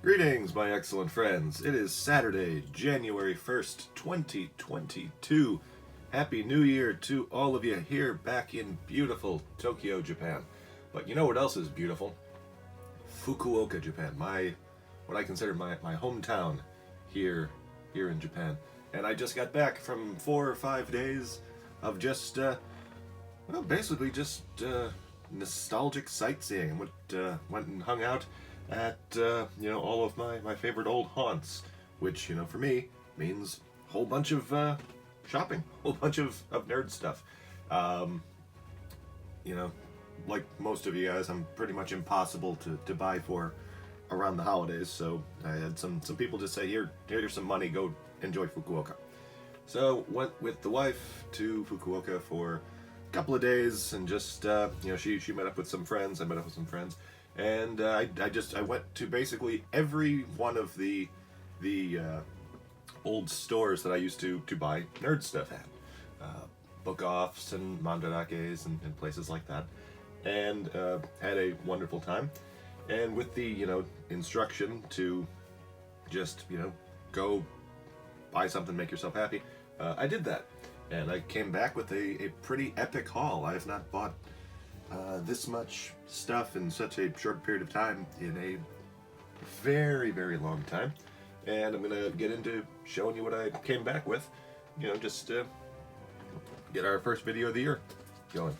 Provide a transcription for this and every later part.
Greetings, my excellent friends. It is Saturday, January 1st, 2022. Happy New Year to all of you here back in beautiful Tokyo, Japan. But you know what else is beautiful? Fukuoka, Japan. What I consider my hometown here in Japan. And I just got back from 4 or 5 days of just, basically just nostalgic sightseeing. Went and hung out at all of my favorite old haunts, which for me means a whole bunch of shopping, a whole bunch of nerd stuff. Like most of you guys, I'm pretty much impossible to buy for around the holidays, so I had some people just say, here's some money, go enjoy Fukuoka. So went with the wife to Fukuoka for a couple of days, and just she met up with some friends, I met up with some friends. And I went to basically every one of the old stores that I used to buy nerd stuff at. Book offs and mandarakes and places like that. And had a wonderful time. And with the, instruction to just, go buy something, make yourself happy, I did that. And I came back with a pretty epic haul. I have not bought this much stuff in such a short period of time in a very, very long time. And I'm gonna get into showing you what I came back with, just to get our first video of the year going.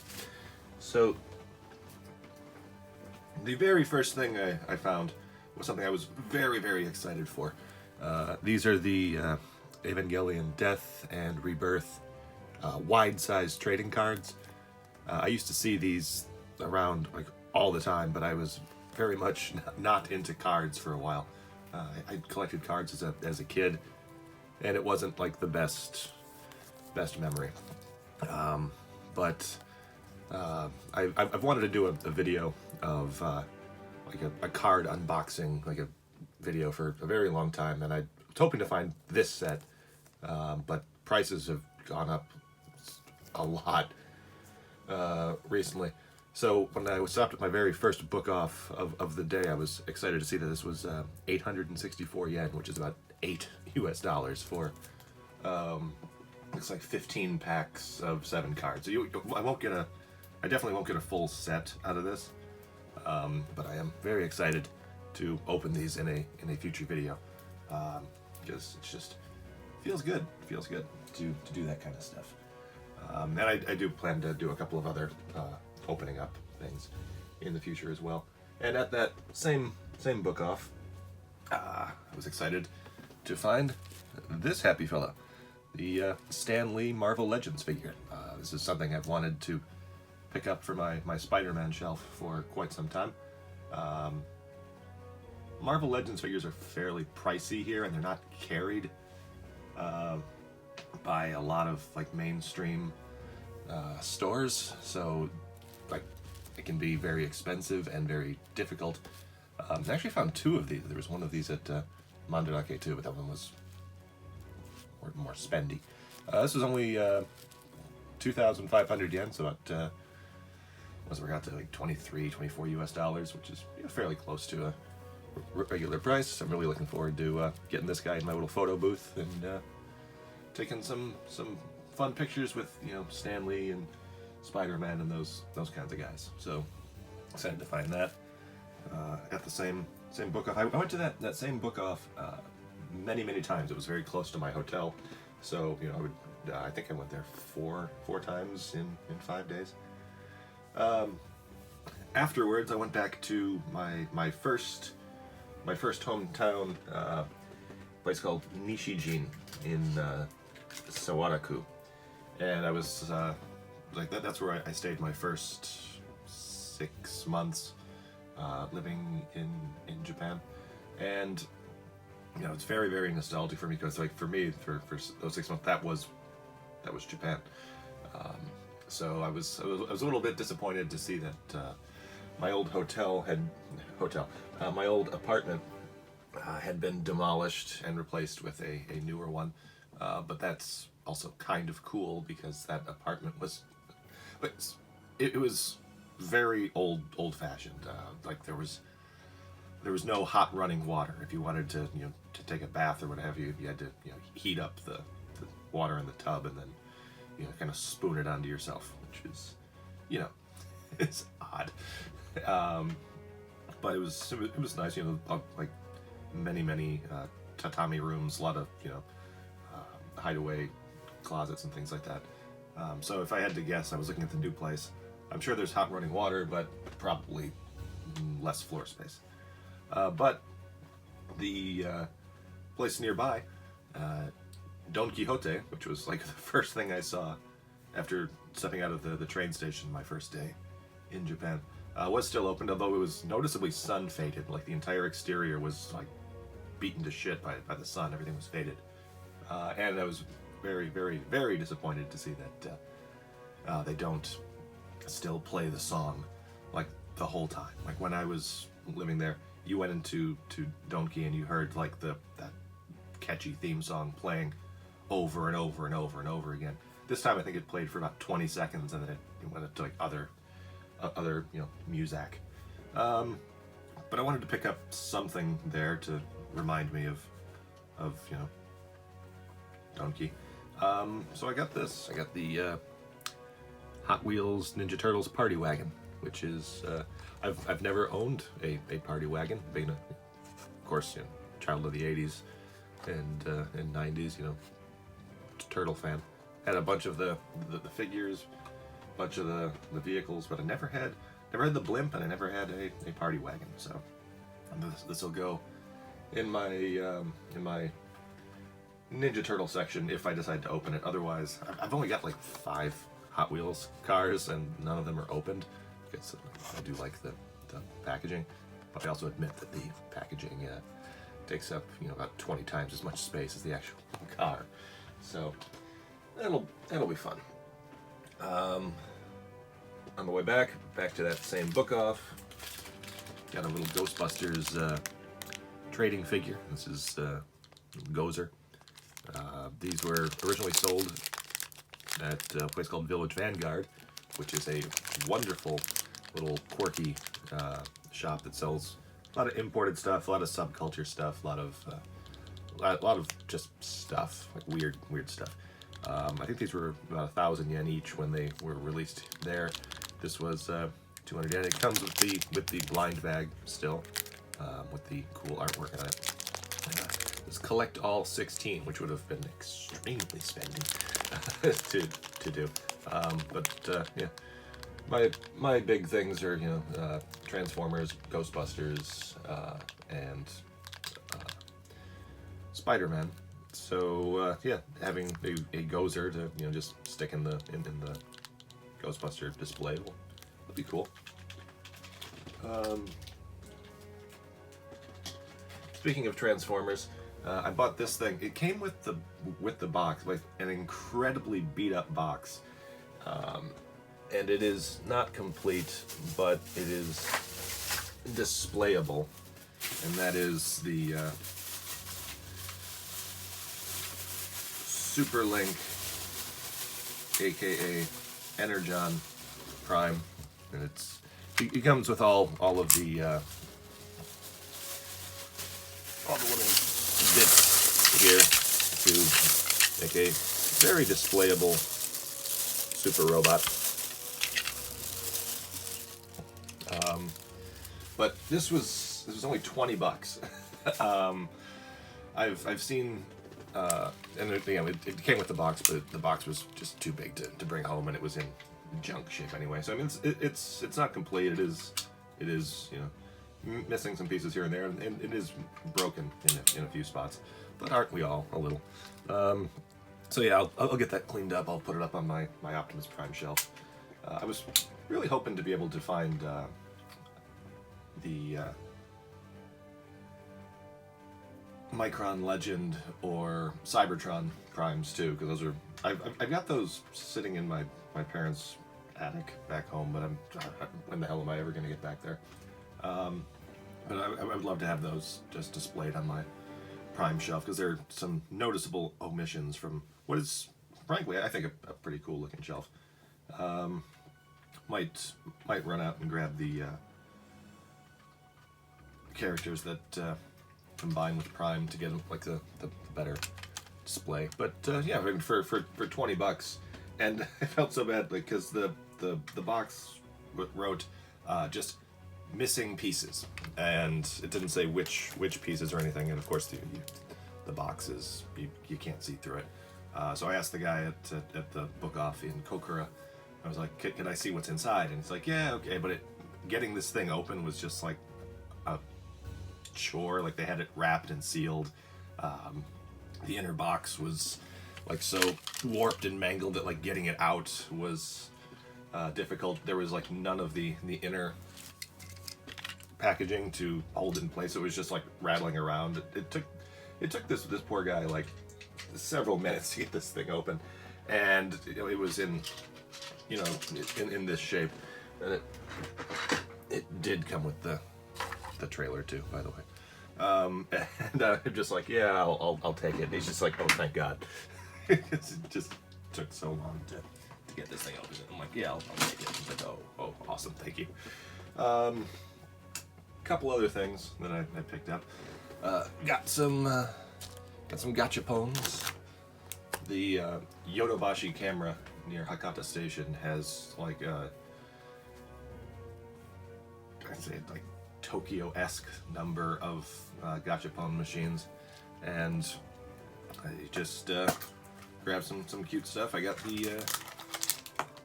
So the very first thing I found was something I was very, very excited for. These are the Evangelion Death and Rebirth wide-sized trading cards. I used to see these around like all the time, but I was very much not into cards for a while. I collected cards as a kid, and it wasn't like the best memory. But I've wanted to do a video of like a card unboxing, like a video for a very long time, and I was hoping to find this set, but prices have gone up a lot recently. So when I stopped at my very first book off of the day, I was excited to see that this was 864 yen, which is about $8 for looks like 15 packs of 7 cards. So I definitely won't get a full set out of this, but I am very excited to open these in a future video, because it just feels good to do that kind of stuff. And I do plan to do a couple of other opening up things in the future as well. And at that same book off, I was excited to find this happy fella, the Stan Lee Marvel Legends figure. This is something I've wanted to pick up for my Spider-Man shelf for quite some time. Marvel Legends figures are fairly pricey here, and they're not carried by a lot of like mainstream stores, so like it can be very expensive and very difficult. I actually found 2 of these. There was one of these at Mandarake too, but that one was more spendy. This was only 2,500 yen, so about was we got to like 24 US dollars, which is fairly close to a regular price. I'm really looking forward to getting this guy in my little photo booth and taking some fun pictures with Stan Lee and Spider-Man and those kinds of guys. So excited to find that at the same book off. I went to that same book off many times. It was very close to my hotel, so I think I went there four times in 5 days. Afterwards, I went back to my first hometown place called Nishijin in Sawaraku, and I was like that's where I stayed my first 6 months living in Japan, and it's very, very nostalgic for me, because like for me for those 6 months that was Japan. So I was a little bit disappointed to see that my old my old apartment had been demolished and replaced with a newer one. But that's also kind of cool, because that apartment was, it was very old-fashioned. Like there there was no hot running water. If you wanted to, to take a bath or what have you, you had to, heat up the water in the tub and then, kind of spoon it onto yourself, which is, it's odd. But it was nice, like many tatami rooms, a lot of, hideaway closets and things like that. So if I had to guess, I was looking at the new place. I'm sure there's hot running water, but probably less floor space. But the place nearby, Don Quixote, which was like the first thing I saw after stepping out of the train station my first day in Japan, was still open, although it was noticeably sun faded. Like the entire exterior was like beaten to shit by the sun. Everything was faded. And I was very, very, very disappointed to see that they don't still play the song like the whole time. Like when I was living there, you went into Donki and you heard like that catchy theme song playing over and over and over and over again. This time I think it played for about 20 seconds and then it went into like other music. But I wanted to pick up something there to remind me of Donki. So I got this. I got the Hot Wheels Ninja Turtles Party Wagon, which is I've never owned a party wagon, being of course child of the 80s and 90s, turtle fan. Had a bunch of the figures, a bunch of the vehicles, but I never had the blimp, and I never had a party wagon. So this will go in my Ninja Turtle section if I decide to open it. Otherwise, I've only got like 5 Hot Wheels cars, and none of them are opened because I do like the packaging, but I also admit that the packaging takes up about 20 times as much space as the actual car. So that'll be fun. On the way back to that same book off, got a little Ghostbusters trading figure. This is Gozer. These were originally sold at a place called Village Vanguard, which is a wonderful little quirky shop that sells a lot of imported stuff, a lot of subculture stuff, a lot of just stuff, like weird stuff. I think these were about 1,000 yen each when they were released there. This was 200 yen. It comes with the blind bag still, with the cool artwork on it. This collect all 16, which would have been extremely spendy to do. But yeah, my big things are Transformers, Ghostbusters, and Spider-Man. So yeah, having a Gozer to just stick in the Ghostbuster display will be cool. Speaking of Transformers, I bought this thing. It came with the box, like an incredibly beat up box, and it is not complete, but it is displayable, and that is the Super Link, aka Energon Prime, and it comes with all of the little bits here to make a very displayable super robot. But this was only $20. I've seen. And it came with the box, but the box was just too big to bring home, and it was in junk shape anyway. So I mean, it's not complete. It is missing some pieces here and there, and it is broken in a few spots. But aren't we all a little? So yeah, I'll get that cleaned up. I'll put it up on my Optimus Prime shelf. I was really hoping to be able to find the Micron Legend or Cybertron Primes too, because those are I've got those sitting in my parents' attic back home, but when the hell am I ever going to get back there? But I would love to have those just displayed on my Prime shelf, because there are some noticeable omissions from what is, frankly, I think a pretty cool looking shelf. Might run out and grab the characters that combine with Prime to get like the better display. But yeah, I mean, for $20, and I felt so bad because the box wrote just missing pieces, and it didn't say which pieces or anything. And of course, the box is you can't see through it. So I asked the guy at the book off in Kokura. I was like, "Can I see what's inside?" And he's like, "Yeah, okay." But getting this thing open was just like a chore. Like they had it wrapped and sealed. The inner box was like so warped and mangled that like getting it out was difficult. There was like none of the inner packaging to hold it in place. It was just like rattling around. It took this poor guy like several minutes to get this thing open, and it was in this shape, and it did come with the trailer too, by the way. And I'm just like, yeah, I'll take it. And he's just like, oh, thank God. It just took so long to get this thing open. I'm like, yeah, I'll take it. He's like, oh, awesome, thank you. Couple other things that I picked up. Got some Gachapons. The Yodobashi camera near Hakata Station has like I'd say like Tokyo-esque number of Gachapon machines, and I just grabbed some cute stuff. I got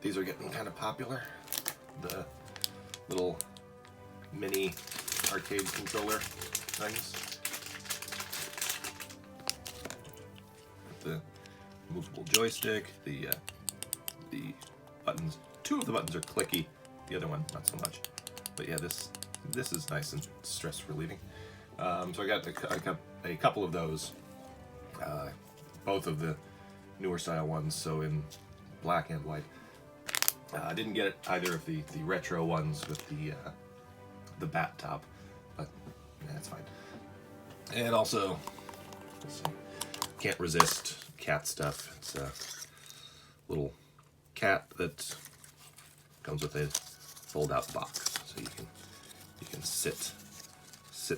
these are getting kind of popular. The little mini arcade controller things. The movable joystick, the buttons. Two of the buttons are clicky, the other one not so much. But yeah, this is nice and stress relieving. So I got a couple of those, both of the newer style ones, so in black and white. I didn't get either of the retro ones with the bat top, but yeah, that's fine. And also, let's see, can't resist cat stuff. It's a little cat that comes with a fold-out box, so you can sit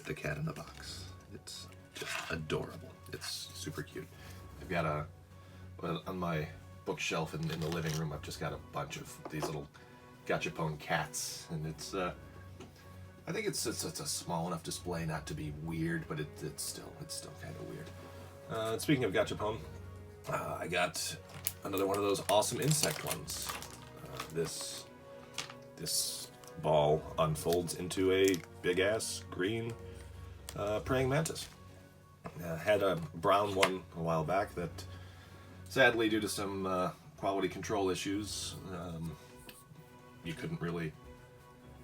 the cat in the box. It's just adorable. It's super cute. I've got on my bookshelf in the living room, I've just got a bunch of these little Gachapon cats, and it's I think it's a small enough display not to be weird, but it's still kind of weird. Speaking of Gachapon, I got another one of those awesome insect ones. This ball unfolds into a big ass green praying mantis. Had a brown one a while back that sadly, due to some quality control issues, you couldn't really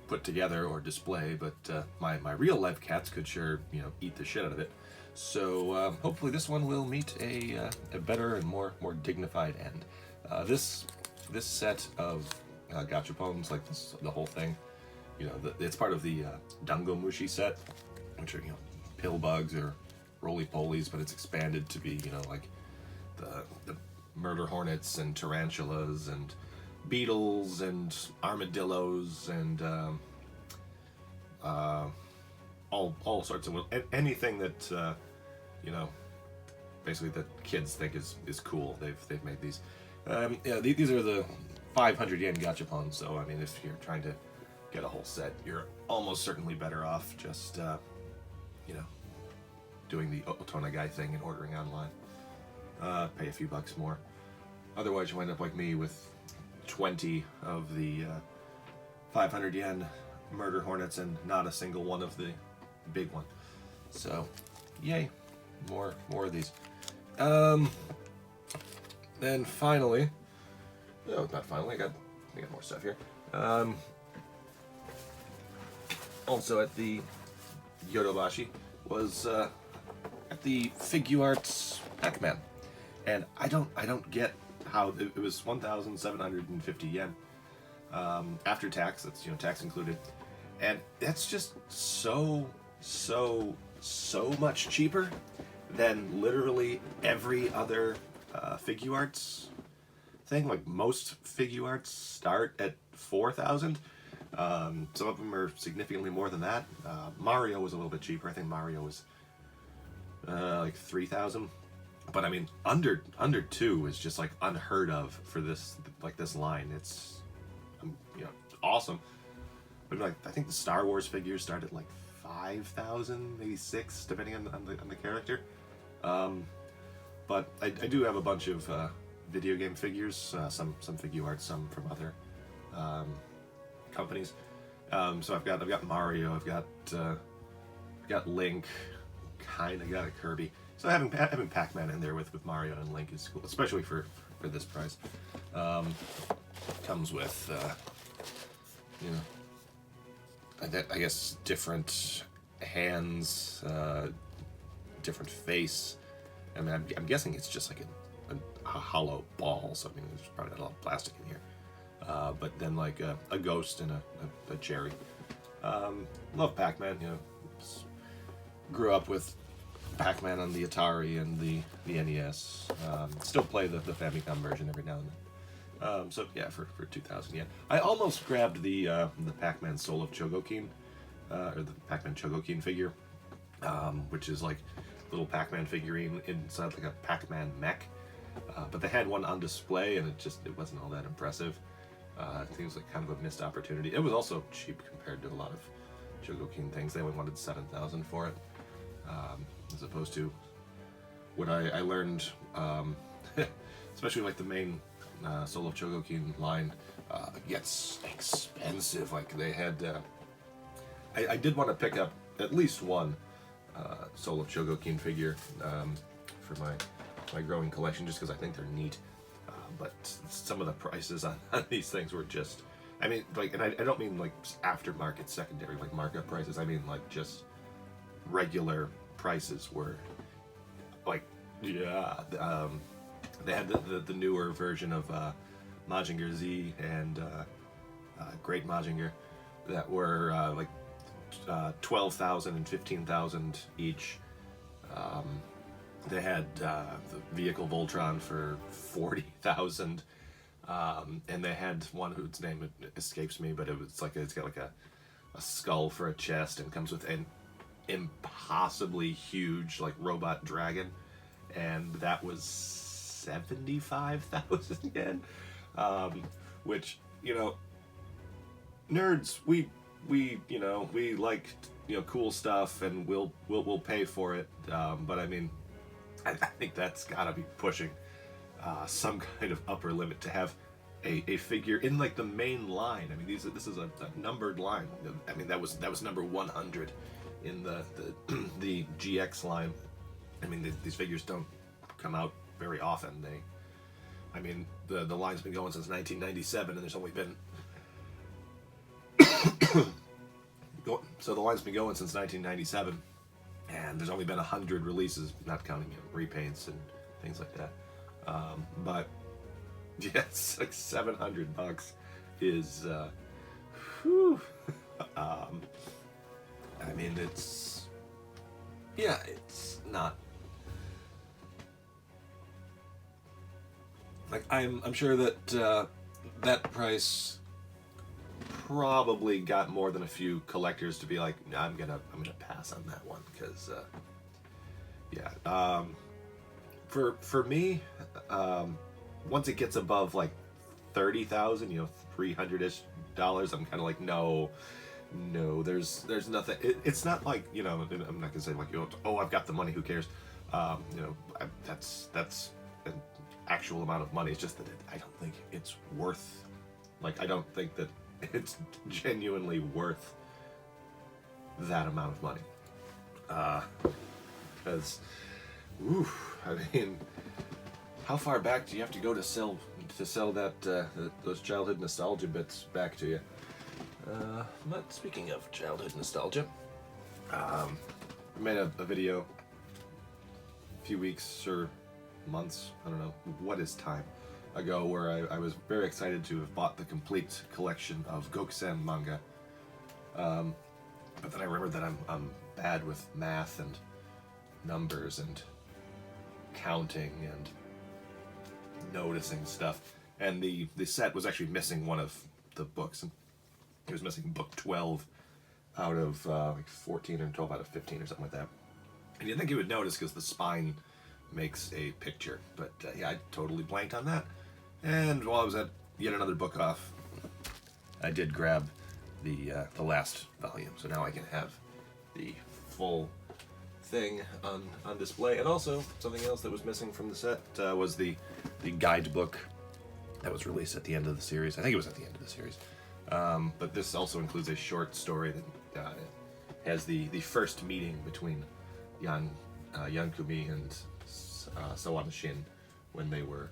put together or display, but my real life cats could sure eat the shit out of it. So hopefully this one will meet a better and more dignified end. This set of Gachapons, like the whole thing, it's part of the Dangomushi set, which are pill bugs or roly-polies, but it's expanded to be like the murder hornets and tarantulas and beetles and armadillos and all sorts of anything that basically that kids think is cool. They've made these. These are the 500 yen Gachapon. So I mean, if you're trying to get a whole set, you're almost certainly better off just doing the Otonagai thing and ordering online. Pay a few bucks more. Otherwise, you end up like me with 20 of the 500 yen murder hornets and not a single one of the big one. So, yay, more of these. Then finally, no, not finally. I got more stuff here. Also at the Yodobashi was at the Figuarts Pac-Man, and I don't get how it was 1,750 yen after tax. That's tax included, and that's just so much cheaper than literally every other Figuarts thing. Like most Figuarts start at 4,000. Some of them are significantly more than that. Mario was a little bit cheaper. I think Mario was like 3,000. But I mean, under 2 is just like unheard of for this line. It's awesome. But like I think the Star Wars figures start at like 5,000, maybe 6, depending on the character. But I do have a bunch of video game figures, some Figuarts, some from other companies. So I've got Mario, I've got Link, kind of got a Kirby. So having Pac-Man in there with Mario and Link is cool, especially for this price. Comes with I guess different hands, different face. I mean, I'm guessing it's just like a hollow ball, so I mean, there's probably not a lot of plastic in here. But then like a ghost and a cherry. Love Pac-Man, grew up with Pac-Man on the Atari and the NES. Still play the Famicom version every now and then. So yeah, for 2,000 yen. I almost grabbed the Pac-Man Soul of Chogokin, or the Pac-Man Chogokin figure, which is like a little Pac-Man figurine inside like a Pac-Man mech. But they had one on display, and it wasn't all that impressive. I think it was like kind of a missed opportunity. It was also cheap compared to a lot of Chogokin things. They only wanted 7,000 for it, as opposed to what I learned, especially like the main Soul of Chogokin line gets expensive. Like they had, I did want to pick up at least one Soul of Chogokin figure for my growing collection, just because I think they're neat. But some of the prices on these things were just, I mean, like, and I don't mean like aftermarket secondary, like markup prices. I mean like just regular prices were like, yeah. They had the newer version of Mazinger Z and Great Mazinger that were like 12,000 and 15,000 each. They had the vehicle Voltron for 40,000, and they had one whose name escapes me, but it's got like a skull for a chest and comes with an impossibly huge like robot dragon, and that was 75,000 yen, which nerds we like cool stuff, and we'll pay for it, but I mean, I think that's gotta be pushing some kind of upper limit to have a figure in like the main line. I mean, this is a numbered line. I mean, that was number 100 in the GX line. I mean, these figures don't come out very often. I mean, the line's been going since 1997, and there's only been so the line's been going since 1997. And there's only been 100 releases, not counting repaints and things like that. But yeah, it's like $700 is, whew. I mean, it's not like I'm sure that that price probably got more than a few collectors to be like, nah, I'm gonna pass on that one, because for me, once it gets above like 30,000, $300-ish, I'm kind of like, no, there's nothing. It's not like, I'm not gonna say like, I've got the money, who cares? That's an actual amount of money. It's just that I don't think it's worth, like, I don't think that it's genuinely worth that amount of money. Because, I mean, how far back do you have to go to sell that those childhood nostalgia bits back to you? But speaking of childhood nostalgia, I made a video a few weeks or months, I don't know, what is time, ago, where I was very excited to have bought the complete collection of Gokusen manga. But then I remembered that I'm bad with math and numbers and counting and noticing stuff, and the set was actually missing one of the books. And He was missing book 12 out of like 14 or 12 out of 15 or something like that. And you'd think you would notice because the spine makes a picture. But yeah, I totally blanked on that. And while I was at yet another book off, I did grab the last volume. So now I can have the full thing on display. And also, something else that was missing from the set was the guidebook that was released at the end of the series. I think it was at the end of the series. But this also includes a short story that has the first meeting between Yankumi and Sawana Shin when they were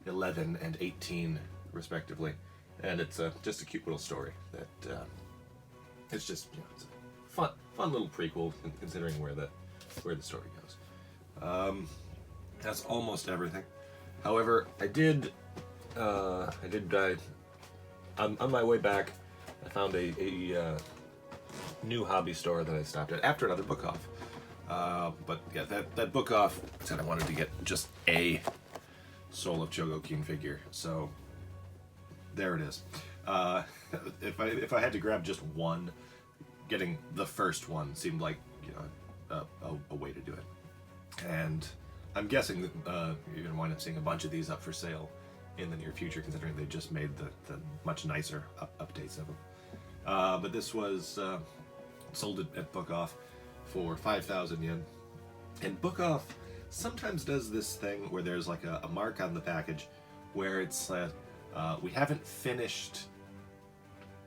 11 and 18 respectively. And it's just a cute little story that it's just, you know, it's a fun little prequel considering where the story goes. That's almost everything. However, I did on my way back, I found a new hobby store that I stopped at after another book off. But yeah, that book off said I wanted to get just a Soul of Chogokin figure, so there it is. If I had to grab just one, getting the first one seemed like, you know, a way to do it. And I'm guessing that you're going to wind up seeing a bunch of these up for sale in the near future, considering they just made the much nicer updates of them. But this was sold at Book Off for 5,000 yen. And Book Off sometimes does this thing where there's like a mark on the package where it's we haven't finished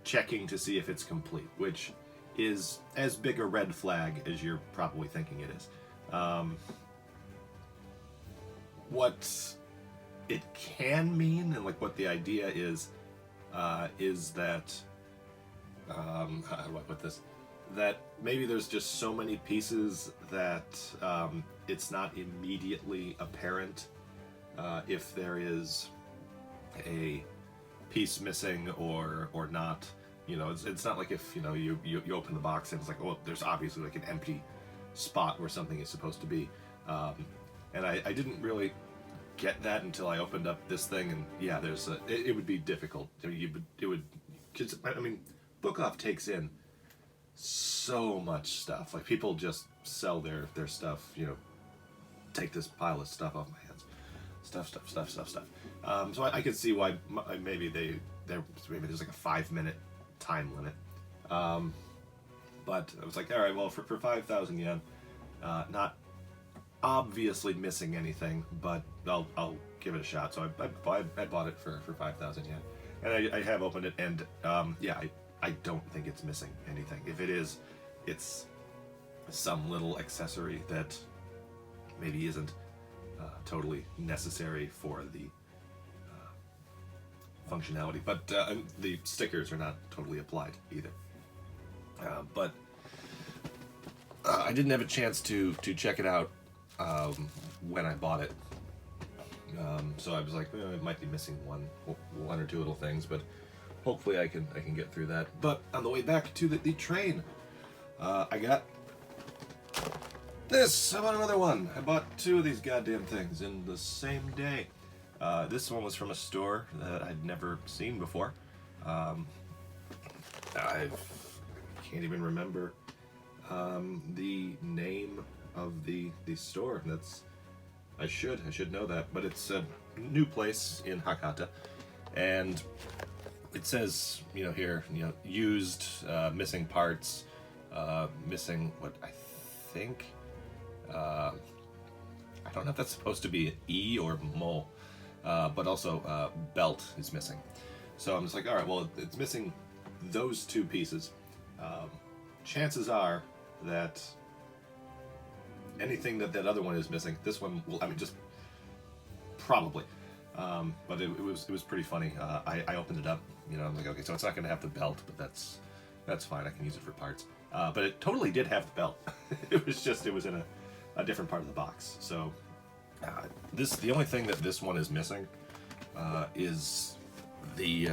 checking to see if it's complete, which is as big a red flag as you're probably thinking it is. What it can mean, and like what the idea is that how do I put this? That maybe there's just so many pieces that it's not immediately apparent if there is a piece missing or not. You know, it's not like if, you know, you open the box and it's like, oh, there's obviously like an empty spot where something is supposed to be. And I didn't really get that until I opened up this thing, and yeah, there's it would be difficult. It would, cause, I mean, Book Off takes in so much stuff. Like, people just sell their stuff, you know, take this pile of stuff off my hands. Stuff. So I could see why maybe there's like a 5-minute time limit. But I was like, all right, well, for 5,000 yen, not obviously missing anything, but I'll give it a shot. So I bought it for 5,000 yen, and I have opened it, and yeah, I don't think it's missing anything. If it is, it's some little accessory that maybe isn't totally necessary for the functionality, but the stickers are not totally applied either. But I didn't have a chance to check it out when I bought it, so I was like, it might be missing one or two little things, but hopefully I can get through that. But on the way back to the train, I got this. I bought another one. I bought 2 of these goddamn things in the same day. This one was from a store that I'd never seen before. I can't even remember the name of the store. I should know that, but it's a new place in Hakata, and it says, you know, here, you know, used, missing parts, missing what I think, I don't know if that's supposed to be an E or mo, but also belt is missing. So I'm just like, all right, well, it's missing those 2 pieces. Chances are that anything that other one is missing, this one will, I mean, just probably. But it was pretty funny. I opened it up, you know, I'm like, okay, so it's not going to have the belt, but that's fine. I can use it for parts. But it totally did have the belt. It was in a different part of the box. So the only thing that this one is missing is the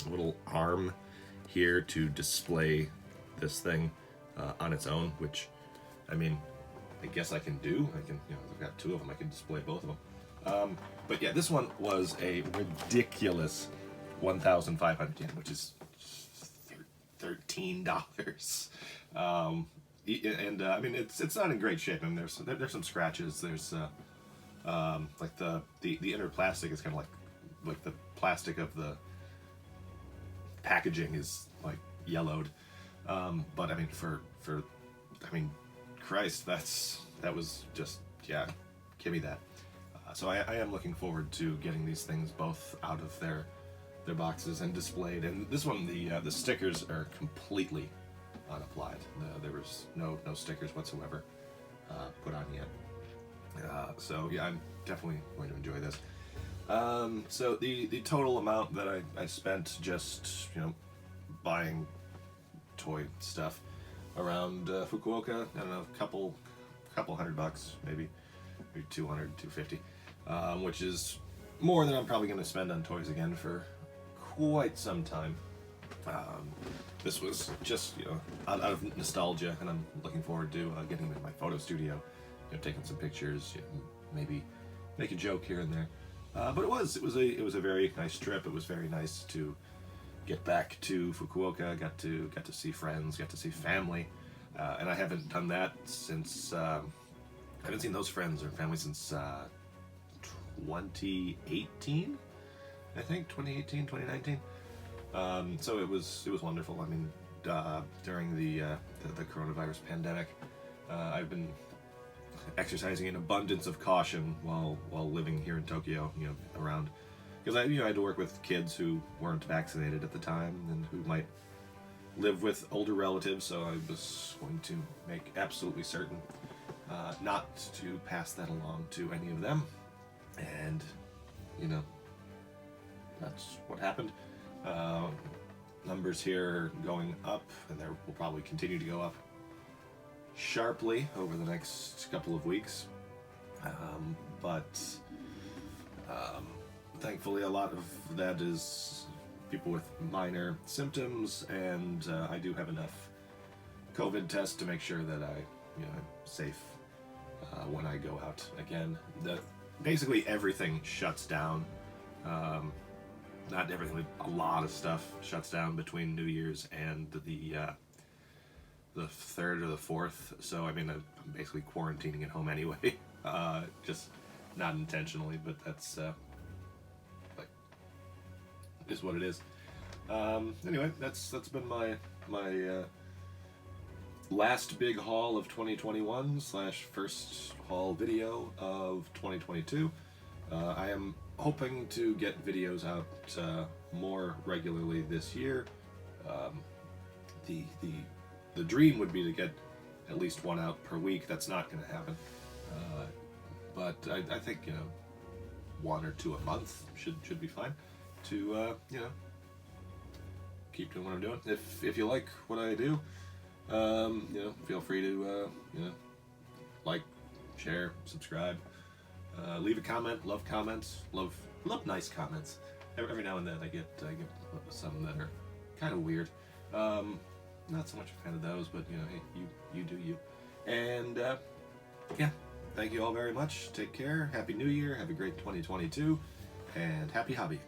little arm here to display this thing on its own, which, I mean, I guess I can do. I can, you know, I've got 2 of them. I can display both of them. But yeah, this one was a ridiculous 1,500 yen, which is $15. And I mean, it's not in great shape. I mean, there's some scratches. There's like the inner plastic is kind of like the plastic of the packaging is like yellowed. But I mean, I mean, Christ, that was just, yeah, give me that. So I am looking forward to getting these things both out of their boxes and displayed. And this one, the stickers are completely unapplied. There was no stickers whatsoever put on yet. So yeah, I'm definitely going to enjoy this. So the total amount that I spent just, you know, buying toy stuff around Fukuoka, I don't know, a couple $100, maybe 200, 250, which is more than I'm probably going to spend on toys again for quite some time. This was just, you know, out of nostalgia, and I'm looking forward to getting in my photo studio, you know, taking some pictures, you know, maybe make a joke here and there. But it was a very nice trip. It was very nice to get back to Fukuoka. Got to see friends, got to see family, and I haven't done that since I haven't seen those friends or family since 2018. I think 2018, 2019. So it was wonderful. I mean, during the coronavirus pandemic, I've been exercising an abundance of caution while living here in Tokyo, you know, around, because I had to work with kids who weren't vaccinated at the time and who might live with older relatives, so I was going to make absolutely certain not to pass that along to any of them, and, you know, that's what happened. Numbers here are going up, and they will probably continue to go up sharply over the next couple of weeks, but thankfully a lot of that is people with minor symptoms, and I do have enough COVID tests to make sure that I'm safe when I go out again. Basically everything shuts down. Not everything, a lot of stuff shuts down between New Year's and the 3rd or the 4th, so I mean, I'm basically quarantining at home anyway, just not intentionally, but that's like, is what it is. Anyway, that's been my last big haul of 2021 / first haul video of 2022. I am hoping to get videos out more regularly this year. The dream would be to get at least one out per week. That's not going to happen. But I think, you know, 1 or 2 a month should be fine to, you know, keep doing what I'm doing. If you like what I do, you know, feel free to, you know, like, share, subscribe, leave a comment. Love comments. Love nice comments. Every now and then I get some that are kind of weird. Not so much a fan of those, but, you know, hey, you do you. And, yeah, thank you all very much. Take care. Happy New Year. Have a great 2022. And happy hobby.